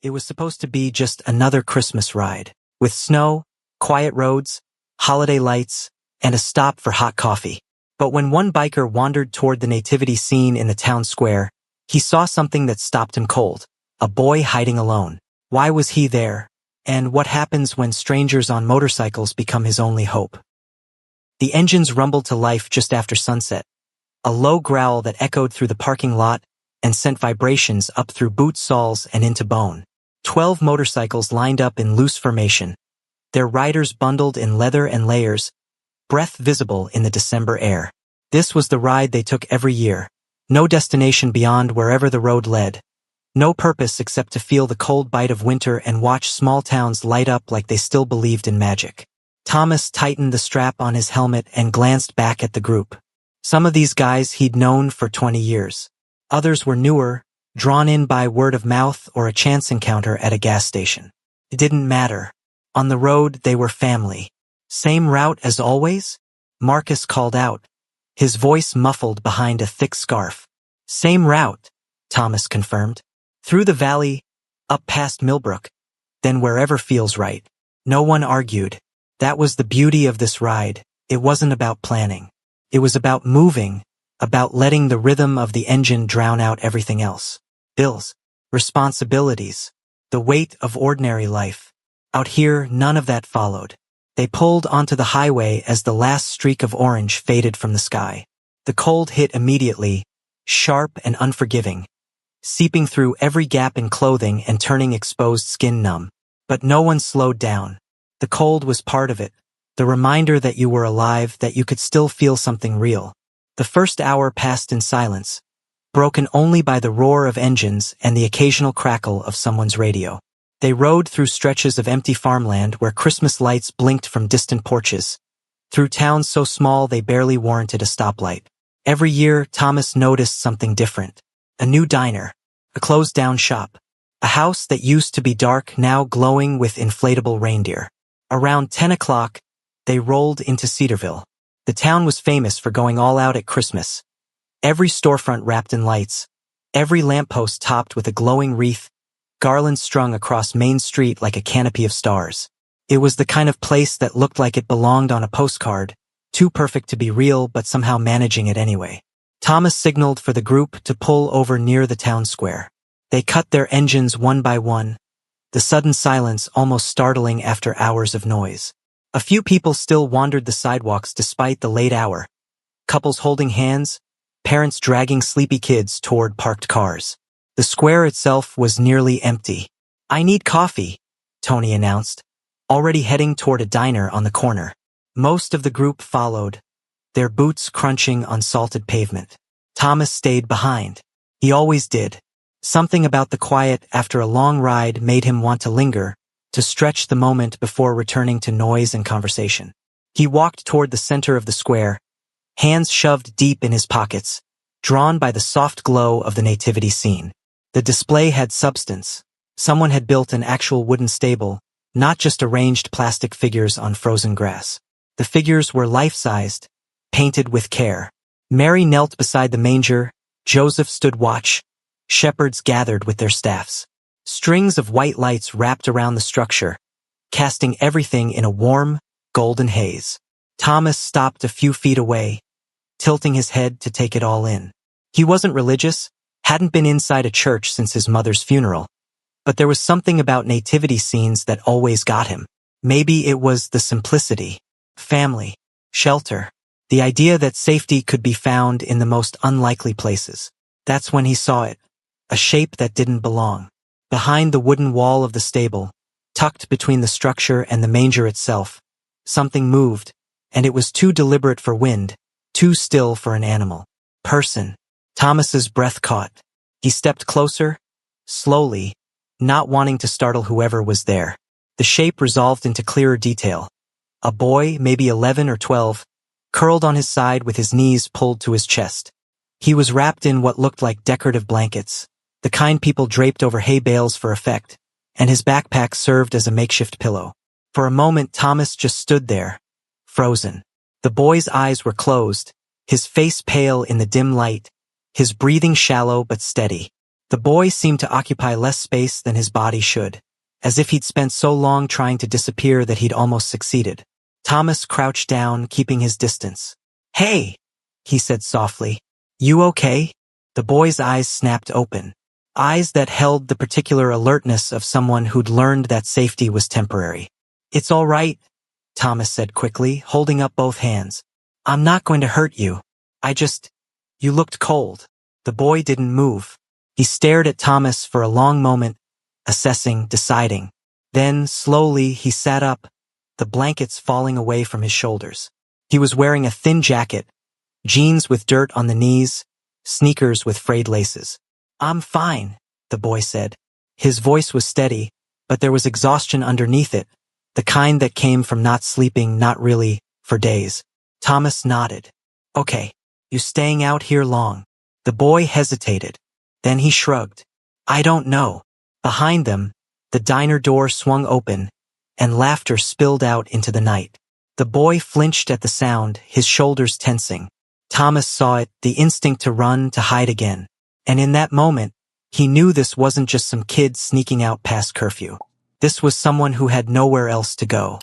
It was supposed to be just another Christmas ride, with snow, quiet roads, holiday lights, and a stop for hot coffee. But when one biker wandered toward the nativity scene in the town square, he saw something that stopped him cold. A boy hiding alone. Why was he there? And what happens when strangers on motorcycles become his only hope? The engines rumbled to life just after sunset. A low growl that echoed through the parking lot and sent vibrations up through boot soles and into bone. 12 motorcycles lined up in loose formation, their riders bundled in leather and layers, breath visible in the December air. This was the ride they took every year. No destination beyond wherever the road led. No purpose except to feel the cold bite of winter and watch small towns light up like they still believed in magic. Thomas tightened the strap on his helmet and glanced back at the group. Some of these guys he'd known for 20 years. Others were newer, drawn in by word of mouth or a chance encounter at a gas station. It didn't matter. On the road, they were family. Same route as always? Marcus called out, his voice muffled behind a thick scarf. Same route, Thomas confirmed. Through the valley, up past Millbrook, then wherever feels right. No one argued. That was the beauty of this ride. It wasn't about planning. It was about moving, about letting the rhythm of the engine drown out everything else. Bills, responsibilities, the weight of ordinary life. Out here, none of that followed. They pulled onto the highway as the last streak of orange faded from the sky. The cold hit immediately, sharp and unforgiving, seeping through every gap in clothing and turning exposed skin numb. But no one slowed down. The cold was part of it, the reminder that you were alive, that you could still feel something real. The first hour passed in silence, broken only by the roar of engines and the occasional crackle of someone's radio. They rode through stretches of empty farmland where Christmas lights blinked from distant porches, through towns so small they barely warranted a stoplight. Every year, Thomas noticed something different. A new diner, a closed-down shop, a house that used to be dark now glowing with inflatable reindeer. Around 10 o'clock, they rolled into Cedarville. The town was famous for going all out at Christmas. Every storefront wrapped in lights, every lamppost topped with a glowing wreath, garlands strung across Main Street like a canopy of stars. It was the kind of place that looked like it belonged on a postcard, too perfect to be real but somehow managing it anyway. Thomas signaled for the group to pull over near the town square. They cut their engines one by one, the sudden silence almost startling after hours of noise. A few people still wandered the sidewalks despite the late hour, couples holding hands, parents dragging sleepy kids toward parked cars. The square itself was nearly empty. "I need coffee," Tony announced, already heading toward a diner on the corner. Most of the group followed, their boots crunching on salted pavement. Thomas stayed behind. He always did. Something about the quiet after a long ride made him want to linger, to stretch the moment before returning to noise and conversation. He walked toward the center of the square, hands shoved deep in his pockets, drawn by the soft glow of the nativity scene. The display had substance. Someone had built an actual wooden stable, not just arranged plastic figures on frozen grass. The figures were life-sized, painted with care. Mary knelt beside the manger, Joseph stood watch, shepherds gathered with their staffs. Strings of white lights wrapped around the structure, casting everything in a warm, golden haze. Thomas stopped a few feet away, tilting his head to take it all in. He wasn't religious, hadn't been inside a church since his mother's funeral, but there was something about nativity scenes that always got him. Maybe it was the simplicity, family, shelter, the idea that safety could be found in the most unlikely places. That's when he saw it, a shape that didn't belong. Behind the wooden wall of the stable, tucked between the structure and the manger itself, something moved, and it was too deliberate for wind, too still for an animal. Person. Thomas's breath caught. He stepped closer, slowly, not wanting to startle whoever was there. The shape resolved into clearer detail. A boy, maybe 11 or 12, curled on his side with his knees pulled to his chest. He was wrapped in what looked like decorative blankets, the kind people draped over hay bales for effect, and his backpack served as a makeshift pillow. For a moment Thomas just stood there, frozen. The boy's eyes were closed, his face pale in the dim light, his breathing shallow but steady. The boy seemed to occupy less space than his body should, as if he'd spent so long trying to disappear that he'd almost succeeded. Thomas crouched down, keeping his distance. "Hey," he said softly. "You okay?" The boy's eyes snapped open. Eyes that held the particular alertness of someone who'd learned that safety was temporary. "It's all right," Thomas said quickly, holding up both hands. "I'm not going to hurt you. You looked cold." The boy didn't move. He stared at Thomas for a long moment, assessing, deciding. Then, slowly, he sat up, the blankets falling away from his shoulders. He was wearing a thin jacket, jeans with dirt on the knees, sneakers with frayed laces. "I'm fine," the boy said. His voice was steady, but there was exhaustion underneath it, the kind that came from not sleeping, not really, for days. Thomas nodded. "Okay, you staying out here long?" The boy hesitated. Then he shrugged. "I don't know." Behind them, the diner door swung open, and laughter spilled out into the night. The boy flinched at the sound, his shoulders tensing. Thomas saw it, the instinct to run, to hide again. And in that moment, he knew this wasn't just some kid sneaking out past curfew. This was someone who had nowhere else to go.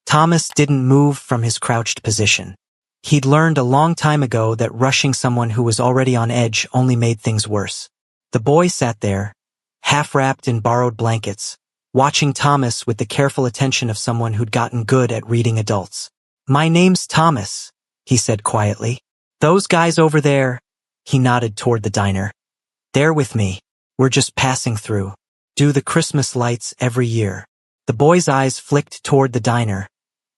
Thomas didn't move from his crouched position. He'd learned a long time ago that rushing someone who was already on edge only made things worse. The boy sat there, half-wrapped in borrowed blankets, watching Thomas with the careful attention of someone who'd gotten good at reading adults. "My name's Thomas," he said quietly. "Those guys over there," he nodded toward the diner. "They're with me. We're just passing through. Do the Christmas lights every year." The boy's eyes flicked toward the diner,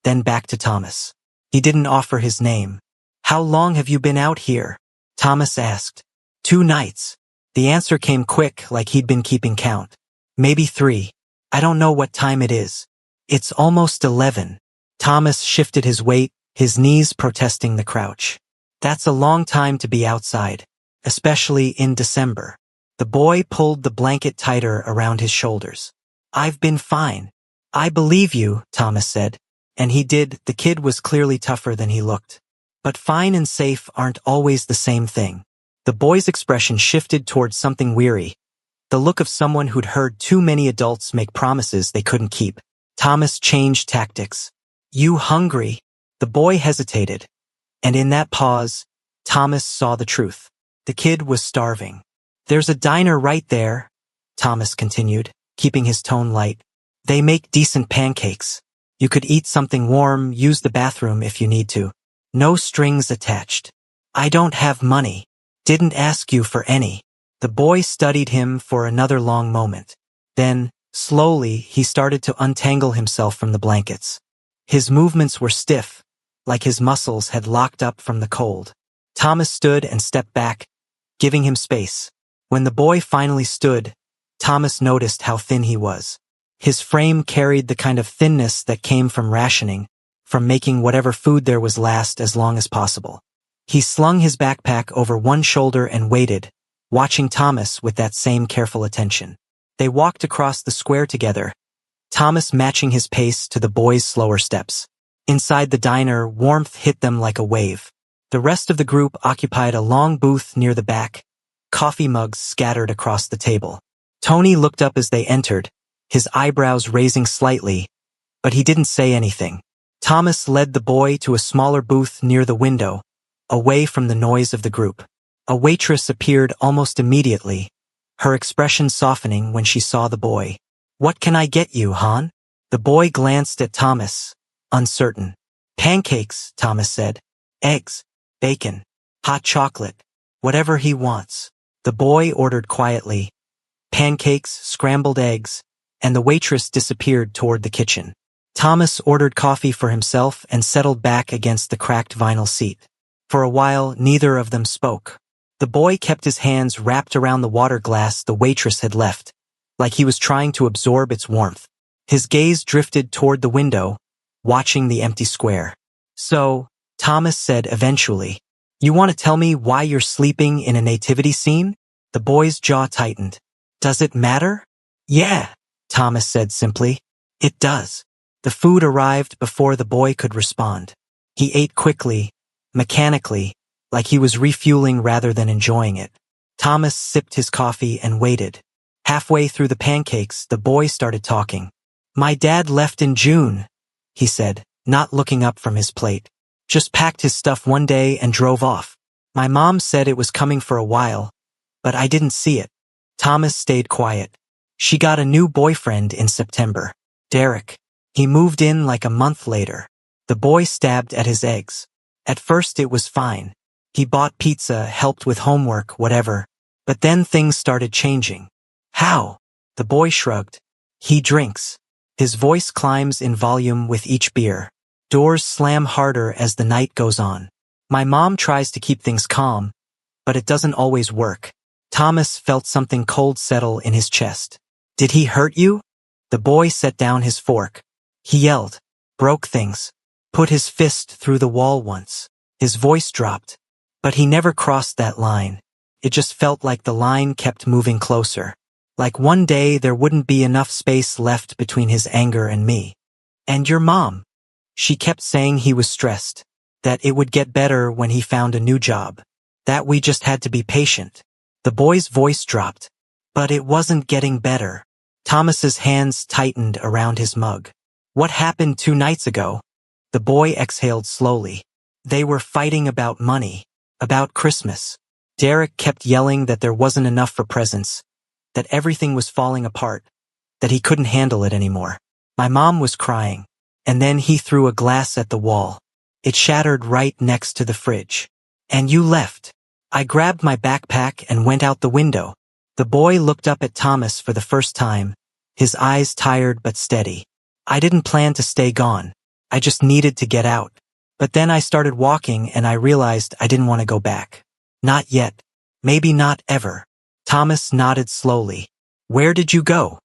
then back to Thomas. He didn't offer his name. "How long have you been out here?" Thomas asked. 2 nights. The answer came quick, like he'd been keeping count. "Maybe 3. I don't know what time it is." "It's almost 11. Thomas shifted his weight, his knees protesting the crouch. "That's a long time to be outside, especially in December." The boy pulled the blanket tighter around his shoulders. "I've been fine." "I believe you," Thomas said. And he did. The kid was clearly tougher than he looked. But fine and safe aren't always the same thing. The boy's expression shifted towards something weary, the look of someone who'd heard too many adults make promises they couldn't keep. Thomas changed tactics. "You hungry?" The boy hesitated, and in that pause, Thomas saw the truth. The kid was starving. "There's a diner right there," Thomas continued, keeping his tone light. "They make decent pancakes. You could eat something warm, use the bathroom if you need to. No strings attached." "I don't have money." "Didn't ask you for any." The boy studied him for another long moment. Then, slowly, he started to untangle himself from the blankets. His movements were stiff, like his muscles had locked up from the cold. Thomas stood and stepped back, giving him space. When the boy finally stood, Thomas noticed how thin he was. His frame carried the kind of thinness that came from rationing, from making whatever food there was last as long as possible. He slung his backpack over one shoulder and waited, watching Thomas with that same careful attention. They walked across the square together, Thomas matching his pace to the boy's slower steps. Inside the diner, warmth hit them like a wave. The rest of the group occupied a long booth near the back, coffee mugs scattered across the table. Tony looked up as they entered, his eyebrows raising slightly, but he didn't say anything. Thomas led the boy to a smaller booth near the window, away from the noise of the group. A waitress appeared almost immediately, her expression softening when she saw the boy. "What can I get you, hon?" The boy glanced at Thomas, uncertain. "Pancakes," Thomas said. "Eggs, bacon, hot chocolate, whatever he wants." The boy ordered quietly. Pancakes, scrambled eggs, and the waitress disappeared toward the kitchen. Thomas ordered coffee for himself and settled back against the cracked vinyl seat. For a while, neither of them spoke. The boy kept his hands wrapped around the water glass the waitress had left, like he was trying to absorb its warmth. His gaze drifted toward the window, watching the empty square. "So," Thomas said eventually, "you want to tell me why you're sleeping in a nativity scene?" The boy's jaw tightened. "Does it matter?" "Yeah," Thomas said simply. "It does." The food arrived before the boy could respond. He ate quickly, mechanically, like he was refueling rather than enjoying it. Thomas sipped his coffee and waited. Halfway through the pancakes, the boy started talking. "My dad left in June," he said, not looking up from his plate. "Just packed his stuff one day and drove off. My mom said it was coming for a while, but I didn't see it." Thomas stayed quiet. "She got a new boyfriend in September. Derek. He moved in like a month later." The boy stabbed at his eggs. At first it was fine. He bought pizza, helped with homework, whatever. But then things started changing. "How?" The boy shrugged. "He drinks." His voice climbs in volume with each beer. Doors slam harder as the night goes on. "My mom tries to keep things calm, but it doesn't always work." Thomas felt something cold settle in his chest. "Did he hurt you?" The boy set down his fork. He yelled, broke things, put his fist through the wall once. His voice dropped. But he never crossed that line. It just felt like the line kept moving closer. Like one day there wouldn't be enough space left between his anger and me. "And your mom?" She kept saying he was stressed, that it would get better when he found a new job, that we just had to be patient. The boy's voice dropped. But it wasn't getting better. Thomas's hands tightened around his mug. "What happened 2 nights ago?" The boy exhaled slowly. "They were fighting about money, about Christmas." Derek kept yelling that there wasn't enough for presents, that everything was falling apart, that he couldn't handle it anymore. My mom was crying, and then he threw a glass at the wall. It shattered right next to the fridge. "And you left." I grabbed my backpack and went out the window. The boy looked up at Thomas for the first time, his eyes tired but steady. "I didn't plan to stay gone. I just needed to get out. But then I started walking and I realized I didn't want to go back. Not yet. Maybe not ever." Thomas nodded slowly. "Where did you go?"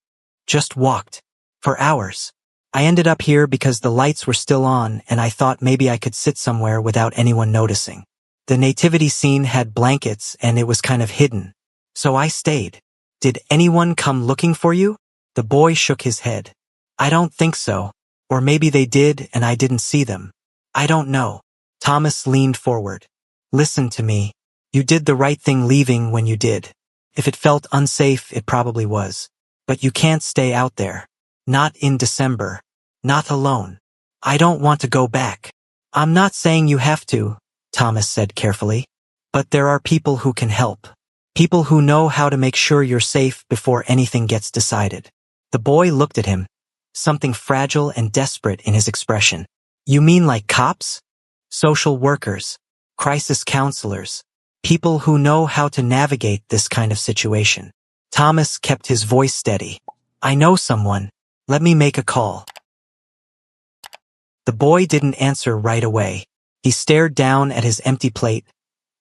"Just walked. For hours. I ended up here because the lights were still on and I thought maybe I could sit somewhere without anyone noticing. The nativity scene had blankets and it was kind of hidden. So I stayed." "Did anyone come looking for you?" The boy shook his head. "I don't think so. Or maybe they did and I didn't see them. I don't know." Thomas leaned forward. "Listen to me. You did the right thing leaving when you did. If it felt unsafe, it probably was. But you can't stay out there. Not in December. Not alone. I don't want to go back." "I'm not saying you have to," Thomas said carefully. "But there are people who can help. People who know how to make sure you're safe before anything gets decided." The boy looked at him, something fragile and desperate in his expression. "You mean like cops? Social workers? Crisis counselors? People who know how to navigate this kind of situation?" Thomas kept his voice steady. "I know someone. Let me make a call." The boy didn't answer right away. He stared down at his empty plate,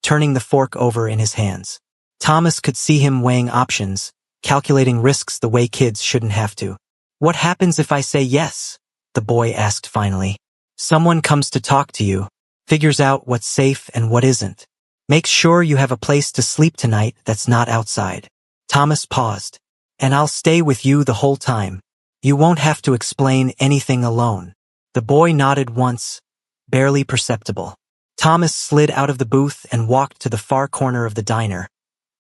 turning the fork over in his hands. Thomas could see him weighing options, calculating risks the way kids shouldn't have to. "What happens if I say yes?" the boy asked finally. "Someone comes to talk to you, figures out what's safe and what isn't. Makes sure you have a place to sleep tonight that's not outside." Thomas paused. "And I'll stay with you the whole time. You won't have to explain anything alone." The boy nodded once, barely perceptible. Thomas slid out of the booth and walked to the far corner of the diner,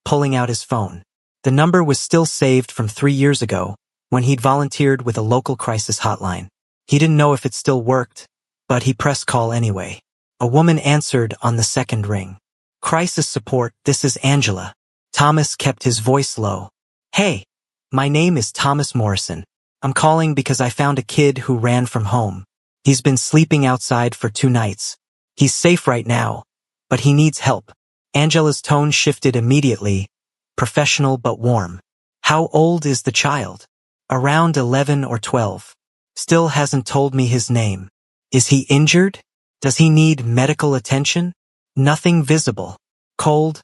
pulling out his phone. The number was still saved from 3 years ago, when he'd volunteered with a local crisis hotline. He didn't know if it still worked, but he pressed call anyway. A woman answered on the second ring. "Crisis support, this is Angela." Thomas kept his voice low. "Hey, my name is Thomas Morrison. I'm calling because I found a kid who ran from home. He's been sleeping outside for 2 nights. He's safe right now, but he needs help." Angela's tone shifted immediately, professional but warm. "How old is the child?" "Around 11 or 12. Still hasn't told me his name." "Is he injured? Does he need medical attention?" "Nothing visible. Cold,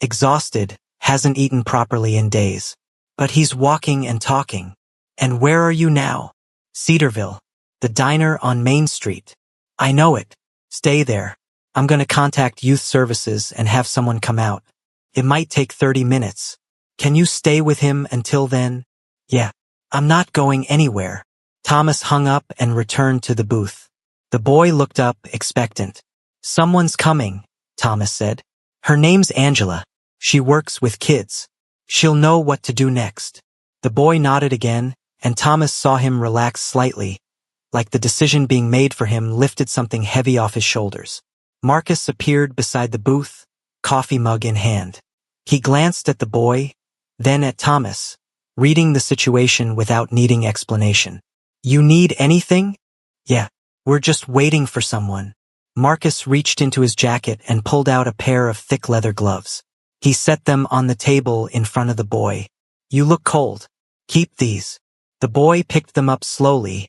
exhausted, hasn't eaten properly in days. But he's walking and talking." "And where are you now?" "Cedarville. The diner on Main Street." "I know it. Stay there. I'm gonna contact youth services and have someone come out. It might take 30 minutes. Can you stay with him until then?" "Yeah. I'm not going anywhere." Thomas hung up and returned to the booth. The boy looked up, expectant. "Someone's coming," Thomas said. "Her name's Angela. She works with kids. She'll know what to do next. The boy nodded again, and Thomas saw him relax slightly, like the decision being made for him lifted something heavy off his shoulders. Marcus appeared beside the booth, coffee mug in hand. He glanced at the boy, then at Thomas, reading the situation without needing explanation. You need anything? Yeah, we're just waiting for someone. Marcus reached into his jacket and pulled out a pair of thick leather gloves. He set them on the table in front of the boy. You look cold. Keep these. The boy picked them up slowly,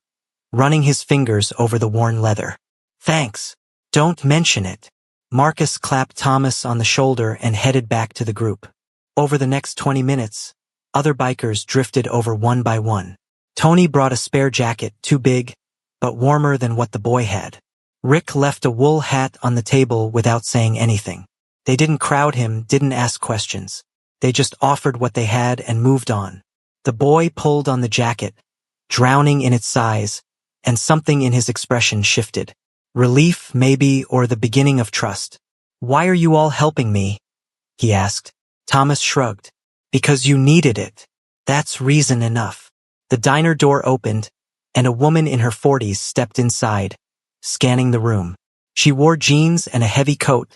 running his fingers over the worn leather. Thanks. Don't mention it. Marcus clapped Thomas on the shoulder and headed back to the group. Over the next 20 minutes, other bikers drifted over one by one. Tony brought a spare jacket, too big, but warmer than what the boy had. Rick left a wool hat on the table without saying anything. They didn't crowd him, didn't ask questions. They just offered what they had and moved on. The boy pulled on the jacket, drowning in its size, and something in his expression shifted. Relief, maybe, or the beginning of trust. Why are you all helping me? He asked. Thomas shrugged. Because you needed it. That's reason enough. The diner door opened, and a woman in her 40s stepped inside, scanning the room. She wore jeans and a heavy coat,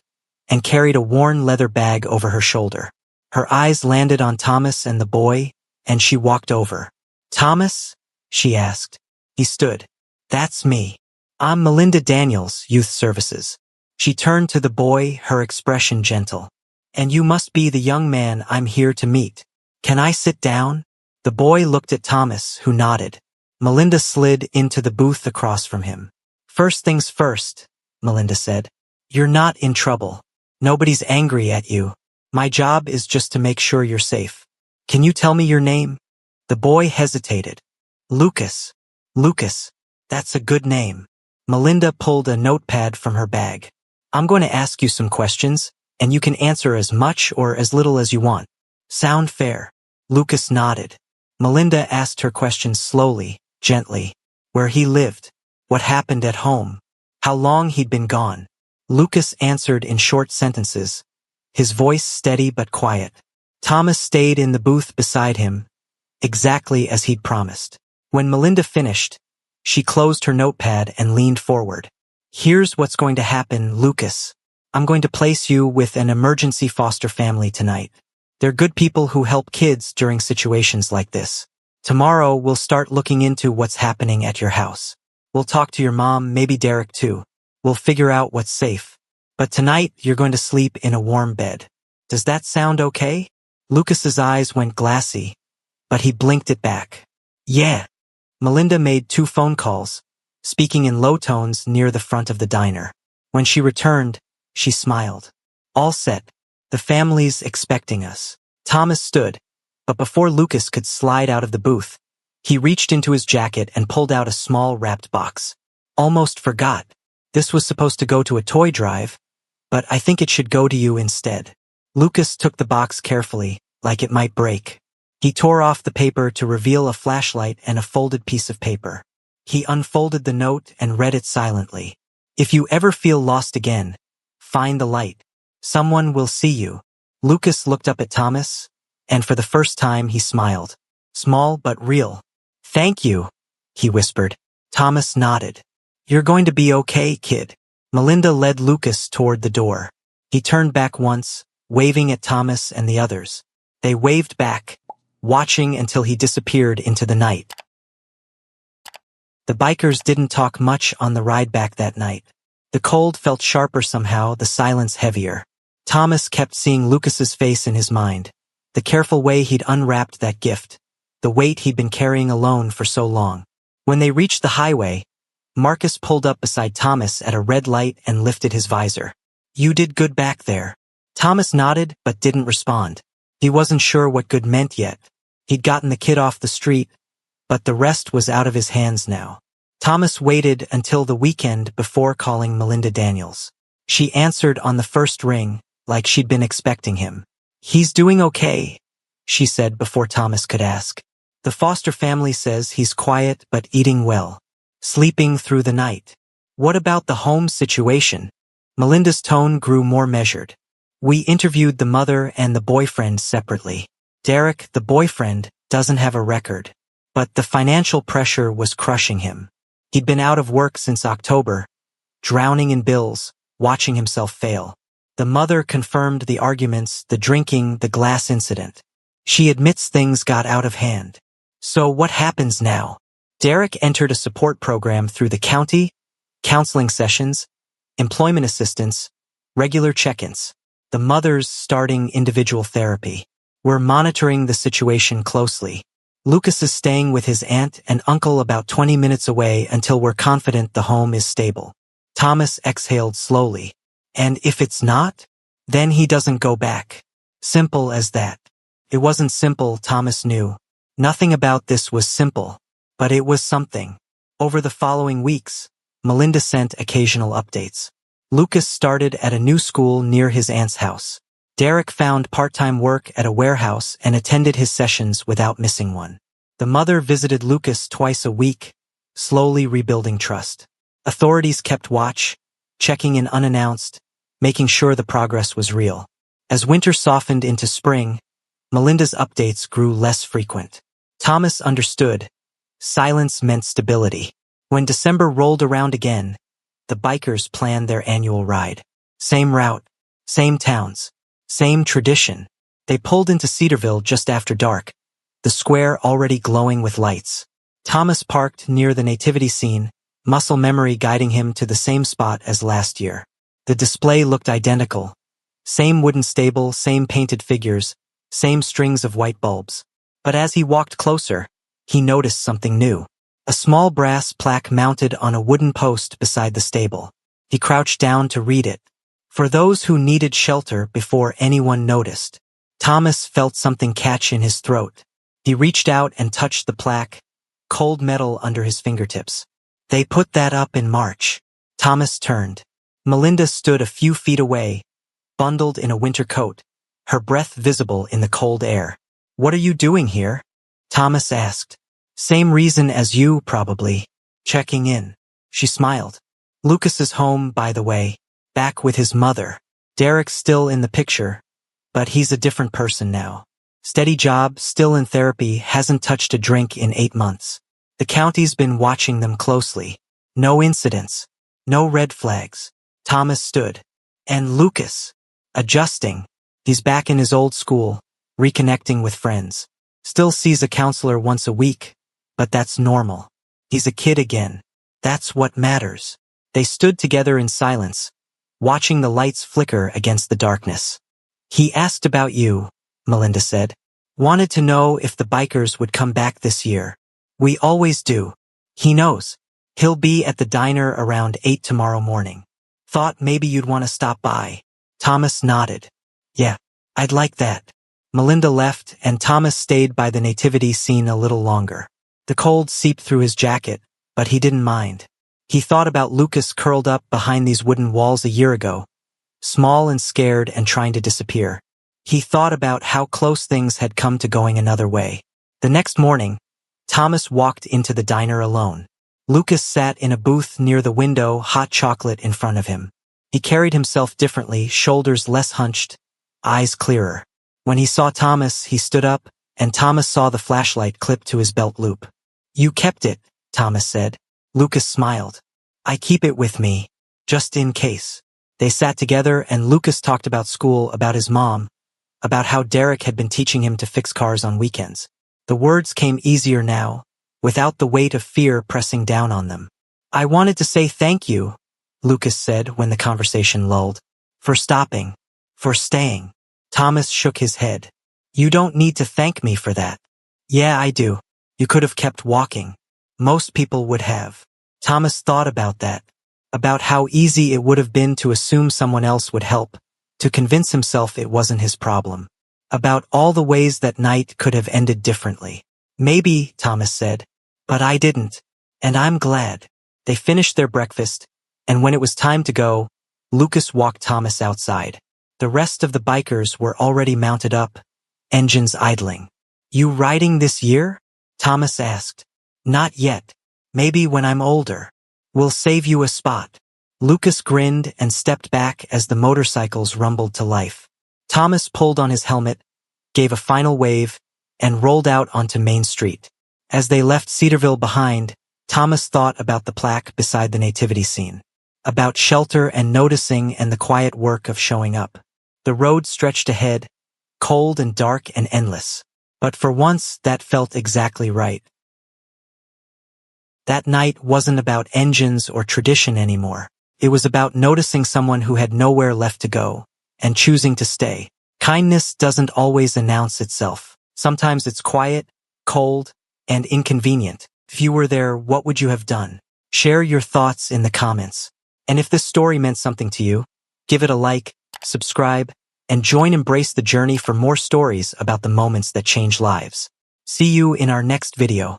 and carried a worn leather bag over her shoulder. Her eyes landed on Thomas and the boy, and she walked over. Thomas? She asked. He stood. That's me. I'm Melinda Daniels, Youth Services. She turned to the boy, her expression gentle. And you must be the young man I'm here to meet. Can I sit down? The boy looked at Thomas, who nodded. Melinda slid into the booth across from him. First things first, Melinda said. You're not in trouble. Nobody's angry at you. My job is just to make sure you're safe. Can you tell me your name? The boy hesitated. Lucas. Lucas. That's a good name. Melinda pulled a notepad from her bag. I'm going to ask you some questions, and you can answer as much or as little as you want. Sound fair? Lucas nodded. Melinda asked her questions slowly, gently. Where he lived. What happened at home. How long he'd been gone. Lucas answered in short sentences, his voice steady but quiet. Thomas stayed in the booth beside him, exactly as he'd promised. When Melinda finished, she closed her notepad and leaned forward. Here's what's going to happen, Lucas. I'm going to place you with an emergency foster family tonight. They're good people who help kids during situations like this. Tomorrow we'll start looking into what's happening at your house. We'll talk to your mom, maybe Derek too. We'll figure out what's safe. But tonight you're going to sleep in a warm bed. Does that sound okay? Lucas's eyes went glassy, but he blinked it back. Yeah. Melinda made 2 phone calls, speaking in low tones near the front of the diner. When she returned, she smiled. All set. The family's expecting us. Thomas stood, but before Lucas could slide out of the booth, he reached into his jacket and pulled out a small wrapped box. Almost forgot. This was supposed to go to a toy drive, but I think it should go to you instead. Lucas took the box carefully, like it might break. He tore off the paper to reveal a flashlight and a folded piece of paper. He unfolded the note and read it silently. If you ever feel lost again, find the light. Someone will see you. Lucas looked up at Thomas, and for the first time he smiled. Small but real. Thank you, he whispered. Thomas nodded. You're going to be okay, kid. Melinda led Lucas toward the door. He turned back once, waving at Thomas and the others. They waved back, watching until he disappeared into the night. The bikers didn't talk much on the ride back that night. The cold felt sharper somehow, the silence heavier. Thomas kept seeing Lucas's face in his mind, the careful way he'd unwrapped that gift, the weight he'd been carrying alone for so long. When they reached the highway, Marcus pulled up beside Thomas at a red light and lifted his visor. You did good back there. Thomas nodded but didn't respond. He wasn't sure what good meant yet. He'd gotten the kid off the street, but the rest was out of his hands now. Thomas waited until the weekend before calling Melinda Daniels. She answered on the first ring, like she'd been expecting him. He's doing okay, she said before Thomas could ask. The foster family says he's quiet but eating well. Sleeping through the night. What about the home situation? Melinda's tone grew more measured. We interviewed the mother and the boyfriend separately. Derek, the boyfriend, doesn't have a record. But the financial pressure was crushing him. He'd been out of work since October, drowning in bills, watching himself fail. The mother confirmed the arguments, the drinking, the glass incident. She admits things got out of hand. So what happens now? Derek entered a support program through the county, counseling sessions, employment assistance, regular check-ins. The mother's starting individual therapy. We're monitoring the situation closely. Lucas is staying with his aunt and uncle about 20 minutes away until we're confident the home is stable. Thomas exhaled slowly. And if it's not? Then he doesn't go back. Simple as that. It wasn't simple, Thomas knew. Nothing about this was simple. But it was something. Over the following weeks, Melinda sent occasional updates. Lucas started at a new school near his aunt's house. Derek found part-time work at a warehouse and attended his sessions without missing one. The mother visited Lucas twice a week, slowly rebuilding trust. Authorities kept watch, checking in unannounced, making sure the progress was real. As winter softened into spring, Melinda's updates grew less frequent. Thomas understood. Silence meant stability. When December rolled around again, the bikers planned their annual ride. Same route, same towns, same tradition. They pulled into Cedarville just after dark, the square already glowing with lights. Thomas parked near the nativity scene, muscle memory guiding him to the same spot as last year. The display looked identical. Same wooden stable, same painted figures, same strings of white bulbs. But as he walked closer, he noticed something new. A small brass plaque mounted on a wooden post beside the stable. He crouched down to read it. For those who needed shelter before anyone noticed. Thomas felt something catch in his throat. He reached out and touched the plaque, cold metal under his fingertips. They put that up in March. Thomas turned. Melinda stood a few feet away, bundled in a winter coat, her breath visible in the cold air. What are you doing here? Thomas asked. Same reason as you, probably. Checking in. She smiled. Lucas is home, by the way, back with his mother. Derek's still in the picture, but he's a different person now. Steady job, still in therapy, hasn't touched a drink in 8 months. The county's been watching them closely. No incidents. No red flags. Thomas stood. And Lucas. Adjusting. He's back in his old school, reconnecting with friends. Still sees a counselor once a week, but that's normal. He's a kid again. That's what matters. They stood together in silence, watching the lights flicker against the darkness. He asked about you, Melinda said. Wanted to know if the bikers would come back this year. We always do. He knows. He'll be at the diner around 8 tomorrow morning. Thought maybe you'd want to stop by. Thomas nodded. Yeah, I'd like that. Melinda left and Thomas stayed by the nativity scene a little longer. The cold seeped through his jacket, but he didn't mind. He thought about Lucas curled up behind these wooden walls a year ago, small and scared and trying to disappear. He thought about how close things had come to going another way. The next morning, Thomas walked into the diner alone. Lucas sat in a booth near the window, hot chocolate in front of him. He carried himself differently, shoulders less hunched, eyes clearer. When he saw Thomas, he stood up, and Thomas saw the flashlight clipped to his belt loop. You kept it, Thomas said. Lucas smiled. I keep it with me, just in case. They sat together and Lucas talked about school, about his mom, about how Derek had been teaching him to fix cars on weekends. The words came easier now, without the weight of fear pressing down on them. I wanted to say thank you, Lucas said when the conversation lulled. For stopping. For staying. Thomas shook his head. You don't need to thank me for that. Yeah, I do. You could have kept walking. Most people would have. Thomas thought about that. About how easy it would have been to assume someone else would help, to convince himself it wasn't his problem. About all the ways that night could have ended differently. Maybe, Thomas said. But I didn't. And I'm glad. They finished their breakfast, and when it was time to go, Lucas walked Thomas outside. The rest of the bikers were already mounted up, engines idling. You riding this year? Thomas asked. Not yet. Maybe when I'm older. We'll save you a spot. Lucas grinned and stepped back as the motorcycles rumbled to life. Thomas pulled on his helmet, gave a final wave, and rolled out onto Main Street. As they left Cedarville behind, Thomas thought about the plaque beside the nativity scene, about shelter and noticing and the quiet work of showing up. The road stretched ahead, cold and dark and endless. But for once, that felt exactly right. That night wasn't about engines or tradition anymore. It was about noticing someone who had nowhere left to go, and choosing to stay. Kindness doesn't always announce itself. Sometimes it's quiet, cold, and inconvenient. If you were there, what would you have done? Share your thoughts in the comments. And if this story meant something to you, give it a like, subscribe, and join Embrace the Journey for more stories about the moments that change lives. See you in our next video.